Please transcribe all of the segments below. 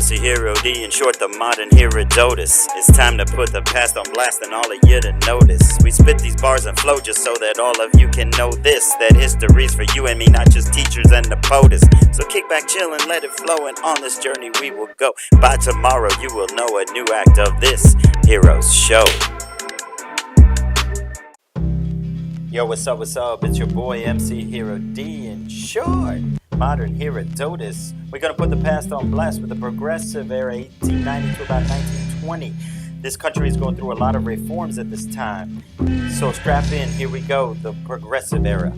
MC Hero D, in short the modern Herodotus. It's time to put the past on blast and all of you to notice. We spit these bars and flow just so that all of you can know this, that history's for you and me, not just teachers and the POTUS. So kick back, chill and let it flow, and on this journey we will go. By tomorrow you will know a new act of this Heroes Show. Yo, what's up, it's your boy MC Hero D, in short modern Herodotus. We're gonna put the past on blast with the progressive era, 1890 to about 1920. This country is going through a lot of reforms at this time. So strap in, here we go, the progressive era. At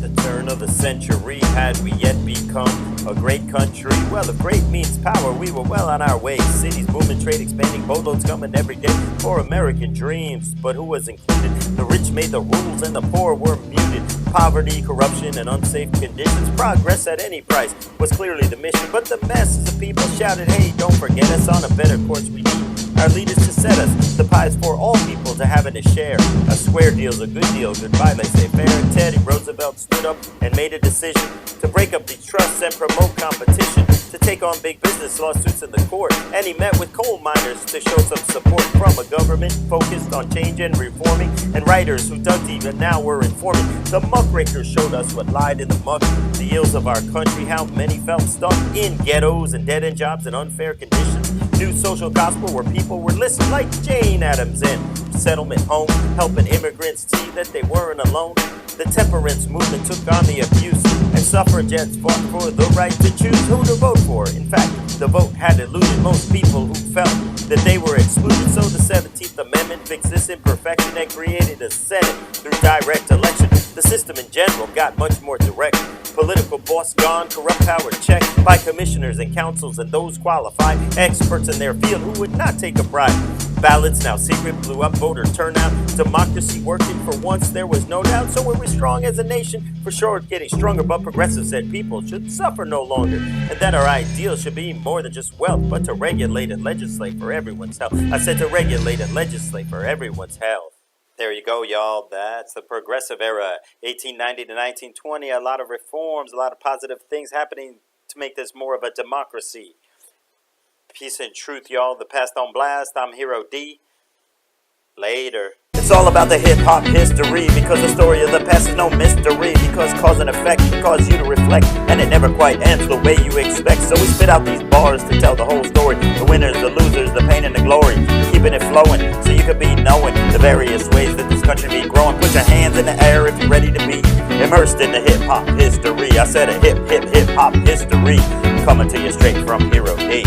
the turn of the century, had we yet become a great country? Well, if great means power, we were well on our way. Cities booming, trade expanding, boatloads coming every day for American dreams. But who was included? The rich made the rules and the poor were muted. Poverty, corruption, and unsafe conditions. Progress at any price was clearly the mission. But the masses of people shouted, hey, don't forget us, on a better course we need our leaders to set us. The pie is for all people to have and to share. A square deal's a good deal, goodbye, laissez-faire. And Teddy Roosevelt stood up and made a decision to break up these trusts and promote competition, to take on big business lawsuits in the court. And he met with coal miners to show some support from a government focused on change and reforming, and writers who dug deep and now were informing. The muckrakers showed us what lied in the muck, the ills of our country, how many felt stuck in ghettos and dead-end jobs and unfair conditions. New social gospel where people were listening like Jane Addams in Settlement Home, helping immigrants see that they weren't alone. The temperance movement took on the abuse, and suffragettes fought for the right to choose who to vote for. In fact, the vote had eluded most people who felt that they were excluded. So the 17th Amendment fixed this imperfection and created a Senate through direct election. The system in general got much more direct. Political boss gone, corrupt power checked by commissioners and councils and those qualified experts in their field who would not take a bribe. Ballots now secret, blew up voter turnout. Democracy working for once, there was no doubt. So we're strong as a nation, for sure getting stronger. But progressives said people should suffer no longer, and that our ideal should be more than just wealth, but to regulate and legislate for everyone's health. I said to regulate and legislate for everyone's health. There you go, y'all. That's the progressive era, 1890 to 1920. A lot of reforms, a lot of positive things happening to make this more of a democracy. Peace and truth, y'all. The past on blast. I'm Hero D. Later. It's all about the hip-hop history, because the story of the past is no mystery, because cause and effect cause you to reflect, and it never quite ends the way you expect. So we spit out these bars to tell the whole story, the winners, the losers, the pain and the glory, keeping it flowing so you could be knowing the various ways that this country be growing. Put your hands in the air if you're ready to be immersed in the hip-hop history. I said a hip-hop history, coming to you straight from Hero D.